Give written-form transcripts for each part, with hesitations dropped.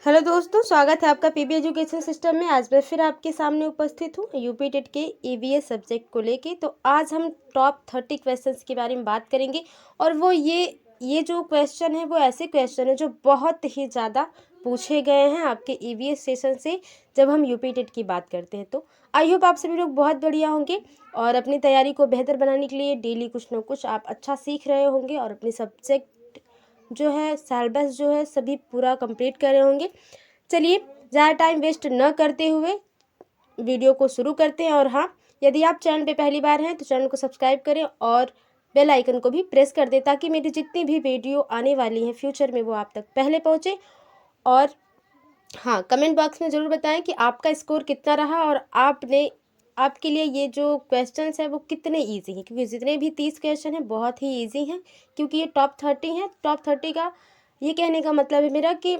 Hello दोस्तों, स्वागत है आपका पीबी एजुकेशन सिस्टम में। आज मैं फिर आपके सामने उपस्थित हूँ यूपी टेट के ईवीएस सब्जेक्ट को लेके। तो आज हम टॉप 30 क्वेश्चंस के बारे में बात करेंगे। और वो ये जो क्वेश्चन है वो ऐसे क्वेश्चन है जो बहुत ही ज़्यादा पूछे गए हैं आपके ईवीएस सेशन से जब हम यूपी टेट की बात करते हैं। तो आई होप आप सभी लोग बहुत बढ़िया होंगे और अपनी तैयारी को बेहतर बनाने के लिए डेली कुछ ना कुछ आप अच्छा सीख रहे होंगे और अपने सब्जेक्ट जो है सिलेबस जो है सभी पूरा कंप्लीट कर रहे होंगे। चलिए ज़्यादा टाइम वेस्ट न करते हुए वीडियो को शुरू करते हैं। और हाँ, यदि आप चैनल पे पहली बार हैं तो चैनल को सब्सक्राइब करें और बेल आइकन को भी प्रेस कर दें ताकि मेरी जितनी भी वीडियो आने वाली हैं फ्यूचर में वो आप तक पहले पहुँचे। और हाँ, कमेंट बॉक्स में ज़रूर बताएं कि आपका स्कोर कितना रहा और आपके लिए ये जो क्वेश्चंस है वो कितने इजी हैं, क्योंकि जितने भी 30 क्वेश्चन हैं बहुत ही इजी हैं, क्योंकि ये टॉप 30 हैं। टॉप 30 का ये कहने का मतलब है मेरा कि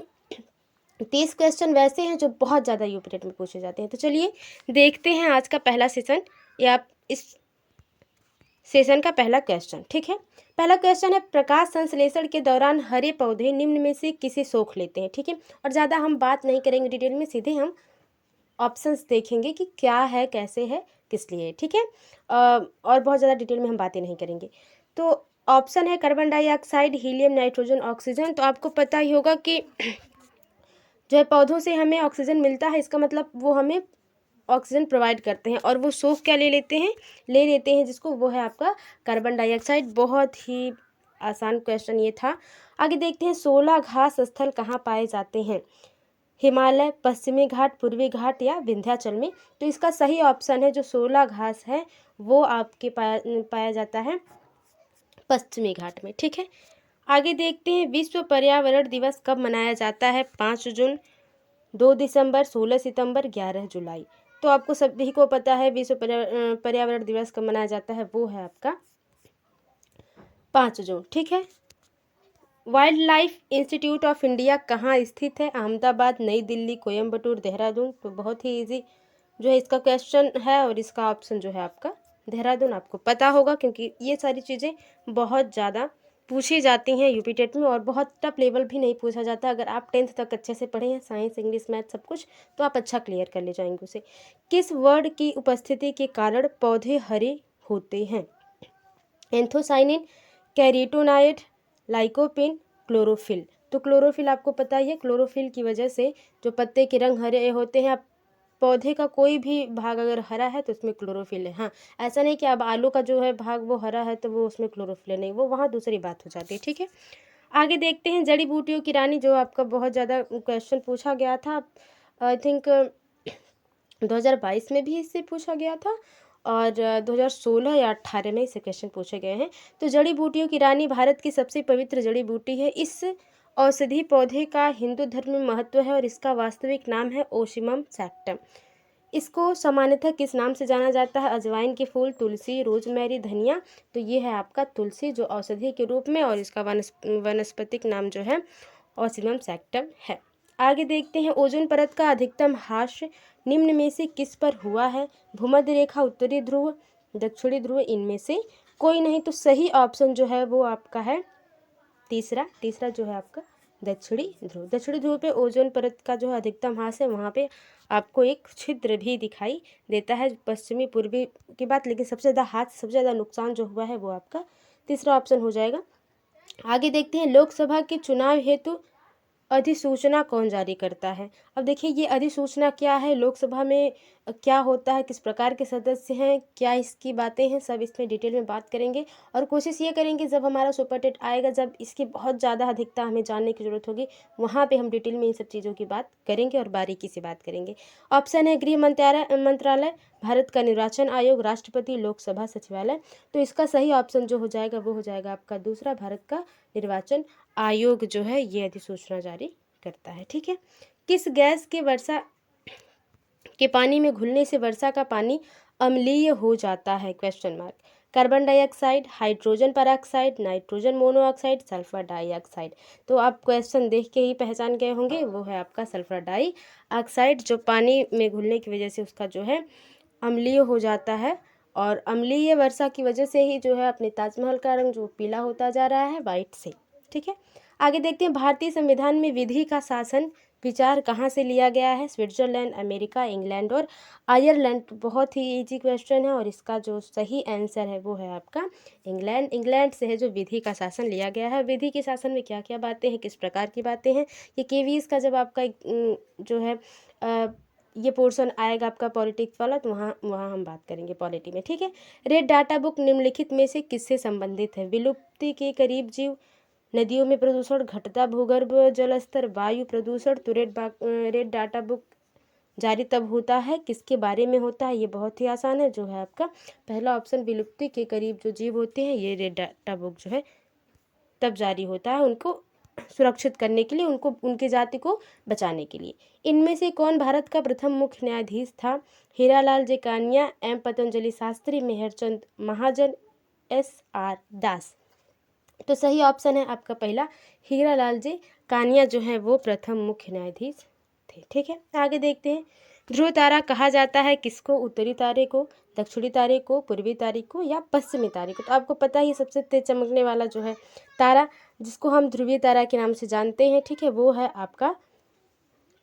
30 क्वेश्चन वैसे हैं जो बहुत ज़्यादा यूपी टेट में पूछे जाते हैं। तो चलिए देखते हैं आज का पहला सेशन या इस सेशन का पहला क्वेश्चन। ठीक है, पहला क्वेश्चन है, प्रकाश संश्लेषण के दौरान हरे पौधे निम्न में से किसे सोख लेते हैं। ठीक है, और ज़्यादा हम बात नहीं करेंगे डिटेल में, सीधे हम ऑप्शंस देखेंगे कि क्या है, कैसे है, किस लिए। ठीक है, और बहुत ज़्यादा डिटेल में हम बातें नहीं करेंगे। तो ऑप्शन है carbon dioxide, helium, nitrogen, oxygen. तो आपको पता ही होगा कि जो है पौधों से हमें ऑक्सीजन मिलता है, इसका मतलब वो हमें ऑक्सीजन प्रोवाइड करते हैं और वो सोख क्या ले लेते हैं जिसको, वो है आपका कार्बन डाइऑक्साइड। बहुत ही आसान क्वेश्चन ये था। आगे देखते हैं, 16 घास स्थल कहाँ पाए जाते हैं, हिमालय, पश्चिमी घाट, पूर्वी घाट या विंध्याचल में। तो इसका सही ऑप्शन है जो 16 घास है वो आपके पाया जाता है पश्चिमी घाट में। ठीक है, आगे देखते हैं, विश्व पर्यावरण दिवस कब मनाया जाता है, 5 जून, 2 दिसंबर, 16 सितंबर, 11 जुलाई। तो आपको सभी को पता है विश्व पर्यावरण दिवस कब मनाया जाता है, वो है आपका 5 जून। ठीक है, wild life institute of India कहाँ स्थित है, अहमदाबाद, नई दिल्ली, कोयम्बटूर, देहरादून। तो बहुत ही इजी जो है इसका क्वेश्चन है और इसका ऑप्शन जो है आपका देहरादून। आपको पता होगा क्योंकि ये सारी चीज़ें बहुत ज़्यादा पूछी जाती हैं यूपी टेट में और बहुत टफ लेवल भी नहीं पूछा जाता। अगर आप 10th तक अच्छे से पढ़े हैं, साइंस, इंग्लिश, मैथ सब कुछ, तो आप अच्छा क्लियर कर ले जाएंगे उसे। किस वर्ड की उपस्थिति के कारण पौधे हरे होते हैं, एंथोसाइनिन, कैरोटीनॉइड, लाइकोपिन, क्लोरोफिल। तो क्लोरोफिल आपको पता ही है, क्लोरोफिल की वजह से जो पत्ते के रंग हरे होते हैं। पौधे का कोई भी भाग अगर हरा है तो उसमें क्लोरोफिल है। हाँ, ऐसा नहीं कि अब आलू का जो है भाग वो हरा है तो वो उसमें क्लोरोफिल है, नहीं, वो वहाँ दूसरी बात हो जाती है। ठीक है, आगे देखते हैं, जड़ी बूटियों की रानी, जो आपका बहुत ज़्यादा क्वेश्चन पूछा गया था। आई थिंक 2022 में भी इससे पूछा गया था और 2016 या 18 में इससे क्वेश्चन पूछे गए हैं। तो जड़ी बूटियों की रानी भारत की सबसे पवित्र जड़ी बूटी है। इस औषधि पौधे का हिंदू धर्म में महत्व है और इसका वास्तविक नाम है ओशिमम सैक्टम। इसको सामान्यतः किस नाम से जाना जाता है, अजवाइन के फूल, तुलसी, रोजमेरी, धनिया। तो ये है आपका तुलसी जो औषधि के रूप में, और इसका वनस्पतिक नाम जो है ओशिमम सैक्टम है। आगे देखते हैं, ओजोन परत का अधिकतम ह्रास निम्न में से किस पर हुआ है, भूमध्य रेखा, उत्तरी ध्रुव, दक्षिणी ध्रुव, इनमें से कोई नहीं। तो सही ऑप्शन जो है वो आपका है तीसरा जो है आपका दक्षिणी ध्रुव। दक्षिणी ध्रुव पे ओजोन परत का जो अधिकतम ह्रास है, वहाँ पे आपको एक छिद्र भी दिखाई देता है पश्चिमी पूर्वी की बात, लेकिन सबसे ज़्यादा नुकसान जो हुआ है वो आपका तीसरा ऑप्शन हो जाएगा। आगे देखते हैं, लोकसभा के चुनाव हेतु अधिसूचना कौन जारी करता है। अब देखिए ये अधिसूचना क्या है, लोकसभा में क्या होता है, किस प्रकार के सदस्य हैं, क्या इसकी बातें हैं, सब इसमें डिटेल में बात करेंगे। और कोशिश ये करेंगे जब हमारा सुपर टेट आएगा, जब इसकी बहुत ज़्यादा अधिकता हमें जानने की ज़रूरत होगी, वहाँ पे हम डिटेल में इन सब चीज़ों की बात करेंगे और बारीकी से बात करेंगे। ऑप्शन है गृह मंत्रालय, भारत का निर्वाचन आयोग, राष्ट्रपति, लोकसभा सचिवालय। तो इसका सही ऑप्शन जो हो जाएगा वो हो जाएगा आपका दूसरा, भारत का निर्वाचन आयोग जो है ये अधिसूचना जारी करता है। ठीक है, किस गैस के वर्षा के पानी में घुलने से वर्षा का पानी अम्लीय हो जाता है, question mark. Carbon dioxide, hydrogen peroxide, nitrogen monoxide, sulphur dioxide. तो आप क्वेश्चन देख के ही पहचान गए होंगे, वो है आपका सल्फर डाइऑक्साइड, जो पानी में घुलने की वजह से उसका जो है अम्लीय हो जाता है। और अम्लीय वर्षा की वजह से ही जो है अपने ताजमहल का रंग जो पीला होता जा रहा है वाइट से। ठीक है, आगे देखते हैं, भारतीय संविधान में विधि का शासन विचार कहाँ से लिया गया है? स्विट्जरलैंड, अमेरिका, इंग्लैंड और आयरलैंड। बहुत ही इजी क्वेश्चन है और इसका जो सही आंसर है वो है आपका इंग्लैंड। इंग्लैंड से है जो विधि का शासन लिया गया है। विधि के शासन में क्या क्या बातें हैं, किस प्रकार की बातें हैं, ये केवीएस का जब आपका जो है ये पोर्शन आएगा आपका पॉलिटिक्स वाला, तो वहाँ वहाँ हम बात करेंगे पॉलिटी में, ठीक है। रेड डाटा बुक निम्नलिखित में से किससे संबंधित है? विलुप्ति के करीब जीव, नदियों में प्रदूषण, घटता भूगर्भ जल स्तर, वायु प्रदूषण। तो रेड डाटा बुक जारी तब होता है, किसके बारे में होता है? ये बहुत ही आसान है, जो है आपका पहला ऑप्शन, विलुप्ति के करीब जो जीव होते हैं, ये रेड डाटा बुक जो है तब जारी होता है, उनको सुरक्षित करने के लिए, उनको उनकी जाति को बचाने के लिए। इनमें से कौन भारत का प्रथम मुख्य न्यायाधीश था? हीरालाल जे कानिया, एम पतंजलि शास्त्री, मेहरचंद महाजन, SR दास। तो सही ऑप्शन है आपका पहला, हीरालाल जी कानिया जो है वो प्रथम मुख्य न्यायाधीश थे, ठीक है। आगे देखते हैं, ध्रुव तारा कहा जाता है किसको? उत्तरी तारे को, दक्षिणी तारे को, पूर्वी तारे को या पश्चिमी तारे को? तो आपको पता ही सबसे तेज चमकने वाला जो है तारा, जिसको हम ध्रुवीय तारा के नाम से जानते हैं, ठीक है, वो है आपका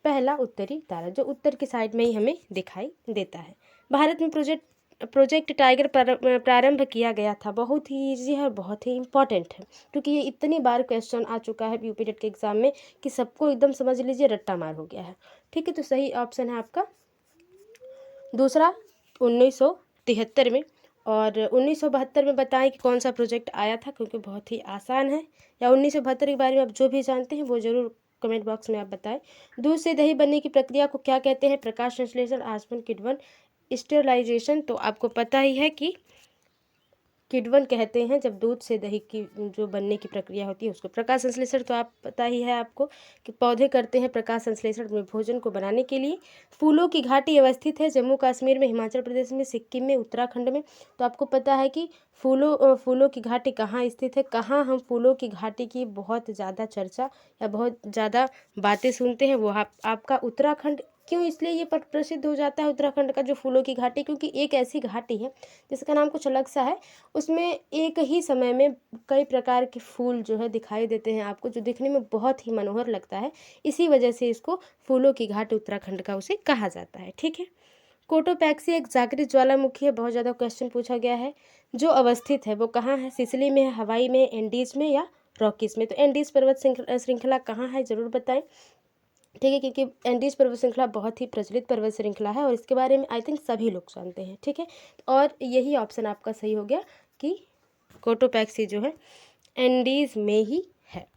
पहला उत्तरी तारा, जो उत्तर की साइड में ही हमें दिखाई देता है। भारत में प्रोजेक्ट टाइगर प्रारंभ किया गया था। बहुत ही ईजी है, बहुत ही इंपॉर्टेंट है, क्योंकि ये इतनी बार क्वेश्चन आ चुका है यूपी टेट के एग्जाम में कि सबको एकदम समझ लीजिए रट्टा मार हो गया है, ठीक है। तो सही ऑप्शन है आपका दूसरा, 1973 में। और 1972 में बताएं कि कौन सा प्रोजेक्ट आया था, क्योंकि बहुत ही आसान है। या 1972 के बारे में आप जो भी जानते हैं वो जरूर कमेंट बॉक्स में आप बताएं। दूध से दही बनने की प्रक्रिया को क्या कहते हैं? प्रकाश संश्लेषण, आसवन किण्वन, स्टेरलाइजेशन। तो आपको पता ही है कि किण्वन कहते हैं जब दूध से दही की जो बनने की प्रक्रिया होती है उसको। प्रकाश संश्लेषण तो आप पता ही है आपको कि पौधे करते हैं प्रकाश संश्लेषण में भोजन को बनाने के लिए। फूलों की घाटी अवस्थित है जम्मू कश्मीर में, हिमाचल प्रदेश में, सिक्किम में, उत्तराखंड में। तो आपको पता है कि फूलों की घाटी कहाँ स्थित है, कहाँ हम फूलों की घाटी की बहुत ज़्यादा चर्चा या बहुत ज़्यादा बातें सुनते हैं, वो आपका उत्तराखंड। क्यों? इसलिए ये प्रसिद्ध हो जाता है उत्तराखंड का जो फूलों की घाटी, क्योंकि एक ऐसी घाटी है जिसका नाम कुछ अलग सा है। उसमें एक ही समय में कई प्रकार के फूल जो है दिखाई देते हैं आपको, जो दिखने में बहुत ही मनोहर लगता है। इसी वजह से इसको फूलों की घाटी उत्तराखंड का उसे कहा जाता है, ठीक है। कोटोपैक्सी एक जागृत ज्वालामुखी है, बहुत ज़्यादा क्वेश्चन पूछा गया है। जो अवस्थित है वो कहाँ है? सिसिली में, हवाई में, एंडीज में या रॉकीज में? तो एंडीज पर्वत श्रृंखला कहाँ है जरूर बताएं, ठीक है, क्योंकि एंडीज पर्वत श्रृंखला बहुत ही प्रचलित पर्वत श्रृंखला है और इसके बारे में आई थिंक सभी लोग जानते हैं, ठीक है। और यही ऑप्शन आपका सही हो गया कि कोटोपैक्सी जो है एंडीज में ही है।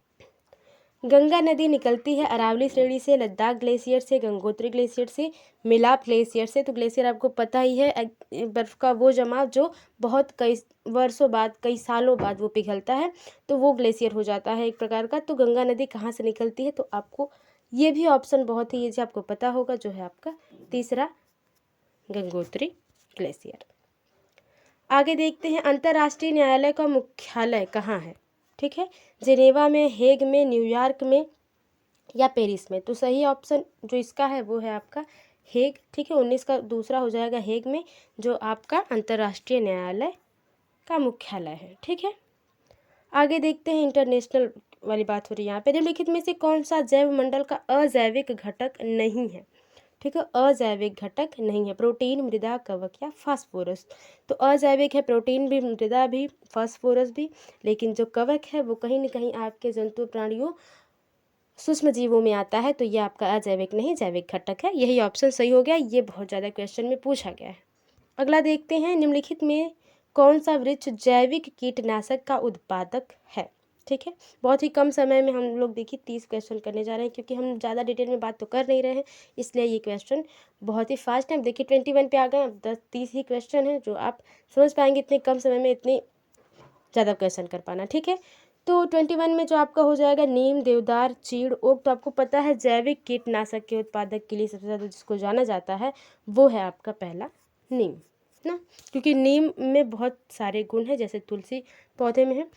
गंगा नदी निकलती है अरावली श्रेणी से, लद्दाख ग्लेशियर से, गंगोत्री ग्लेशियर से, मिलाप ग्लेशियर से। तो ग्लेशियर आपको पता ही है, बर्फ़ का वो जमाव जो बहुत कई वर्षों बाद, कई सालों बाद वो पिघलता है, तो वो ग्लेशियर हो जाता है एक प्रकार का। तो गंगा नदी कहाँ से निकलती है? तो आपको ये भी ऑप्शन बहुत ही ईजी आपको पता होगा, जो है आपका तीसरा, गंगोत्री ग्लेशियर। आगे देखते हैं, अंतर्राष्ट्रीय न्यायालय का मुख्यालय कहाँ है? ठीक है, जिनेवा में, हेग में, न्यूयॉर्क में या पेरिस में? तो सही ऑप्शन जो इसका है वो है आपका हेग, ठीक है। 19 का दूसरा हो जाएगा हेग में, जो आपका अंतर्राष्ट्रीय न्यायालय का मुख्यालय है, ठीक है। आगे देखते हैं, इंटरनेशनल वाली बात हो रही है यहाँ पे। निम्नलिखित में से कौन सा जैव मंडल का अजैविक घटक नहीं है? ठीक है, अजैविक घटक नहीं है। प्रोटीन, मृदा, कवक या फास्फोरस? तो अजैविक है प्रोटीन भी, मृदा भी, फास्फोरस भी, लेकिन जो कवक है वो कहीं ना कहीं आपके जंतु प्राणियों सूक्ष्म जीवों में आता है, तो ये आपका अजैविक नहीं जैविक घटक है। यही ऑप्शन सही हो गया, ये बहुत ज़्यादा क्वेश्चन में पूछा गया है। अगला देखते हैं, निम्नलिखित में कौन सा वृक्ष जैविक कीटनाशक का उत्पादक है? ठीक है, बहुत ही कम समय में हम लोग देखिए 30 क्वेश्चन करने जा रहे हैं, क्योंकि हम ज़्यादा डिटेल में बात तो कर नहीं रहे हैं, इसलिए ये क्वेश्चन बहुत ही फास्ट है। अब देखिए 21 पे आ गए, अब 30 ही क्वेश्चन है जो आप समझ पाएंगे इतने कम समय में इतनी ज़्यादा क्वेश्चन कर पाना, ठीक है। तो 21 में जो आपका हो जाएगा नीम, देवदार, चीड़, ओक। तो आपको पता है जैविक कीटनाशक के उत्पादक के लिए सबसे ज़्यादा जिसको जाना जाता है वो है आपका पहला नीम ना, क्योंकि नीम में बहुत सारे गुण हैं, जैसे तुलसी पौधे में है।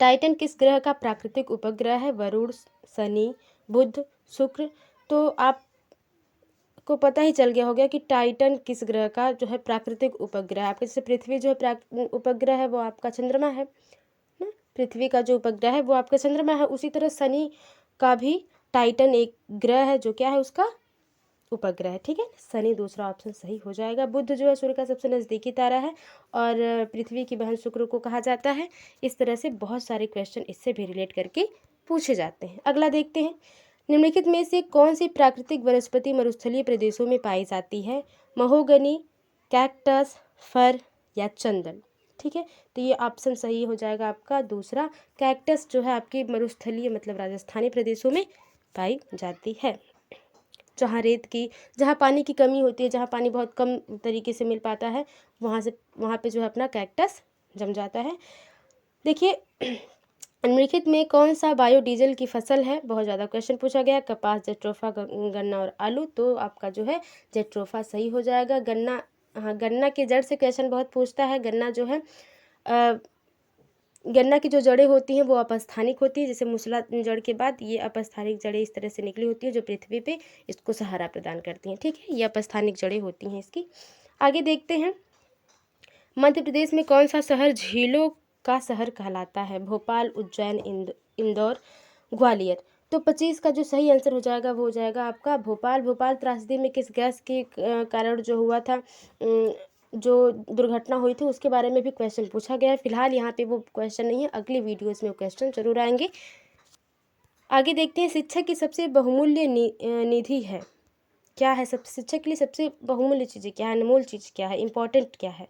टाइटन किस ग्रह का प्राकृतिक उपग्रह है? वरुण, शनि, बुध, शुक्र। तो आपको पता ही चल गया होगा कि टाइटन किस ग्रह का जो है प्राकृतिक उपग्रह है। आपके जैसे पृथ्वी जो है उपग्रह है वो आपका चंद्रमा है ना, पृथ्वी का जो उपग्रह है वो आपका चंद्रमा है। उसी तरह शनि का भी टाइटन एक ग्रह है जो क्या है उसका उपग्रह है, ठीक है। शनि दूसरा ऑप्शन सही हो जाएगा। बुध जो है सूर्य का सबसे नज़दीकी तारा है और पृथ्वी की बहन शुक्र को कहा जाता है। इस तरह से बहुत सारे क्वेश्चन इससे भी रिलेट करके पूछे जाते हैं। अगला देखते हैं, निम्नलिखित में से कौन सी प्राकृतिक वनस्पति मरुस्थलीय प्रदेशों में पाई जाती है? महोगनी, कैक्टस, फर या चंदन, ठीक है। तो ये ऑप्शन सही हो जाएगा आपका दूसरा, कैक्टस जो है आपकी मरुस्थलीय मतलब राजस्थानी प्रदेशों में पाई जाती है। जहाँ जहाँ पानी की कमी होती है, जहाँ पानी बहुत कम तरीके से मिल पाता है, वहाँ पे जो है अपना कैक्टस जम जाता है। देखिए निम्नलिखित में कौन सा बायोडीजल की फसल है? बहुत ज़्यादा क्वेश्चन पूछा गया, कपास, जेट्रोफा, गन्ना और आलू। तो आपका जो है जेट्रोफा सही हो जाएगा। गन्ना, हाँ गन्ना के जड़ से क्वेश्चन बहुत पूछता है। गन्ना जो है गन्ना की जो जड़ें होती हैं वो अपस्थानिक होती है, जैसे मूसला जड़ के बाद ये अपस्थानिक जड़ें इस तरह से निकली होती है जो पृथ्वी पे इसको सहारा प्रदान करती हैं, ठीक है। ये अपस्थानिक जड़ें होती हैं इसकी। आगे देखते हैं, मध्य प्रदेश में कौन सा शहर झीलों का शहर कहलाता है? भोपाल, उज्जैन, इंदौर, ग्वालियर। तो 25 का जो सही आंसर हो जाएगा वो हो जाएगा आपका भोपाल। भोपाल त्रासदी में किस गैस के कारण जो हुआ था, जो दुर्घटना हुई थी उसके बारे में भी क्वेश्चन पूछा गया है। फिलहाल यहाँ पे वो क्वेश्चन नहीं है, अगली वीडियोस में वो क्वेश्चन जरूर आएंगे। आगे देखते हैं, शिक्षा की सबसे बहुमूल्य निधि है क्या है? सब शिक्षक के लिए सबसे बहुमूल्य चीज़ें क्या है, अनमोल चीज़ क्या है, इम्पोर्टेंट क्या है?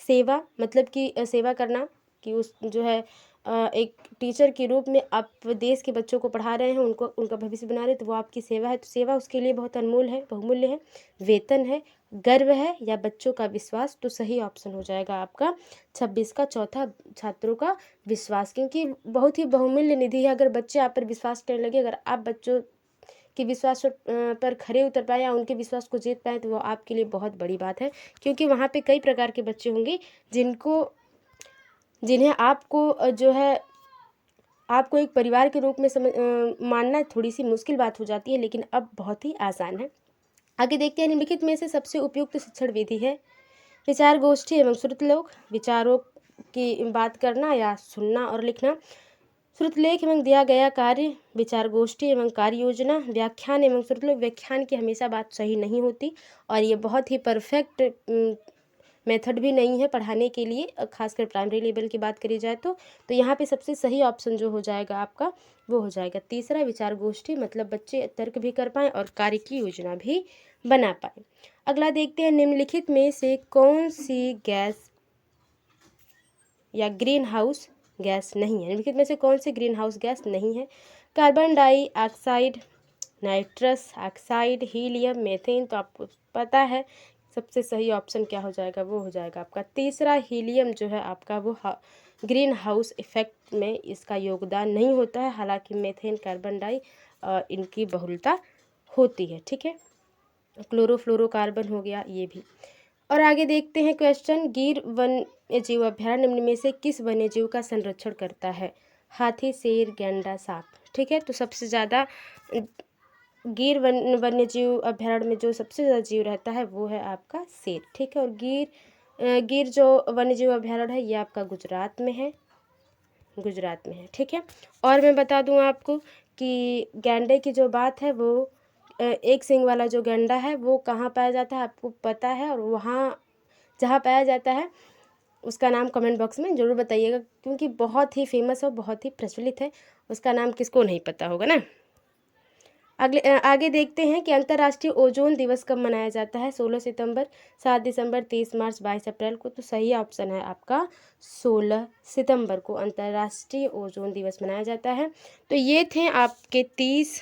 सेवा, मतलब कि सेवा करना, कि उस जो है एक टीचर के रूप में आप देश के बच्चों को पढ़ा रहे हैं, उनको उनका भविष्य बना रहे हैं, तो वो आपकी सेवा है, तो सेवा उसके लिए बहुत अनमोल है, बहुमूल्य है। वेतन है, गर्व है या बच्चों का विश्वास। तो सही ऑप्शन हो जाएगा आपका 26 का चौथा, छात्रों का विश्वास, क्योंकि बहुत ही बहुमूल्य निधि है। अगर बच्चे आप पर विश्वास करने लगे, अगर आप बच्चों के विश्वास पर खरे उतर पाए या उनके विश्वास को जीत पाए, तो वो आपके लिए बहुत बड़ी बात है, क्योंकि वहाँ पे कई प्रकार के बच्चे होंगे जिन्हें आपको जो है आपको एक परिवार के रूप में मानना थोड़ी सी मुश्किल बात हो जाती है, लेकिन अब बहुत ही आसान है। आगे देखते हैं, निम्नलिखित में से सबसे उपयुक्त शिक्षण विधि है? विचार गोष्ठी एवं श्रुतलेख, विचारों की बात करना या सुनना और लिखना, श्रुतलेख एवं दिया गया कार्य, विचार गोष्ठी एवं कार्य योजना, व्याख्यान एवं श्रुतलेख। व्याख्यान की हमेशा बात सही नहीं होती और ये बहुत ही परफेक्ट मेथड भी नहीं है पढ़ाने के लिए, खासकर प्राइमरी लेवल की बात करी जाए तो यहाँ पे सबसे सही ऑप्शन जो हो जाएगा आपका वो हो जाएगा तीसरा, विचार गोष्ठी, मतलब बच्चे तर्क भी कर पाएँ और कार्य की योजना भी बना पाए। अगला देखते हैं, निम्नलिखित में से कौन सी गैस या ग्रीन हाउस गैस नहीं है? निम्नलिखित में से कौन सी ग्रीन हाउस गैस नहीं है? Carbon dioxide, nitrous oxide, helium, methane. तो आपको पता है सबसे सही ऑप्शन क्या हो जाएगा, वो हो जाएगा आपका तीसरा, हीलियम जो है आपका वो ग्रीन हाउस इफेक्ट में इसका योगदान नहीं होता है, हालांकि मीथेन, कार्बन डाई इनकी बहुलता होती है, ठीक है। क्लोरोफ्लोरोकार्बन हो गया ये भी। और आगे देखते हैं क्वेश्चन, गिर वन्य जीव अभयारण्य निम्न में से किस वन्य जीव का संरक्षण करता है? हाथी, शेर, गैंडा, सांप, ठीक है। तो सबसे ज़्यादा गिर वन्य जीव अभयारण्य में जो सबसे ज़्यादा जीव रहता है वो है आपका शेर, ठीक है। और गिर जो वन्य जीव अभयारण्य है ये आपका गुजरात में है, ठीक है। और मैं बता दूं आपको कि गैंडे की जो बात है वो एक सींग वाला जो गैंडा है वो कहाँ पाया जाता है आपको पता है? और वहाँ जहाँ पाया जाता है उसका नाम कमेंट बॉक्स में ज़रूर बताइएगा, क्योंकि बहुत ही फेमस और बहुत ही प्रचलित है, उसका नाम किसको नहीं पता होगा ना। आगे देखते हैं कि अंतर्राष्ट्रीय ओजोन दिवस कब मनाया जाता है? 16 सितंबर, 7 दिसंबर, 30 मार्च, 22 अप्रैल को। तो सही ऑप्शन है आपका 16 सितंबर को अंतर्राष्ट्रीय ओजोन दिवस मनाया जाता है। तो ये थे आपके 30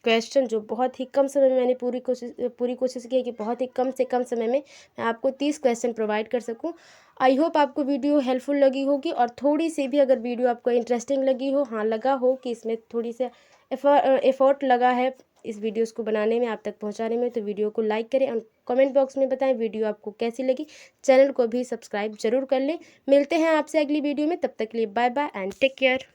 क्वेश्चन, जो बहुत ही कम समय में मैंने पूरी कोशिश की है कि बहुत ही कम से कम समय में मैं आपको 30 क्वेश्चन प्रोवाइड कर सकूं। आई होप आपको वीडियो हेल्पफुल लगी होगी, और थोड़ी सी भी अगर वीडियो आपको इंटरेस्टिंग लगी हो, हाँ लगा हो कि इसमें थोड़ी सी एफर्ट लगा है इस वीडियोस को बनाने में, आप तक पहुंचाने में, तो वीडियो को लाइक करें और कमेंट बॉक्स में बताएं वीडियो आपको कैसी लगी। चैनल को भी सब्सक्राइब जरूर कर लें। मिलते हैं आपसे अगली वीडियो में, तब तक के लिए bye bye and take care.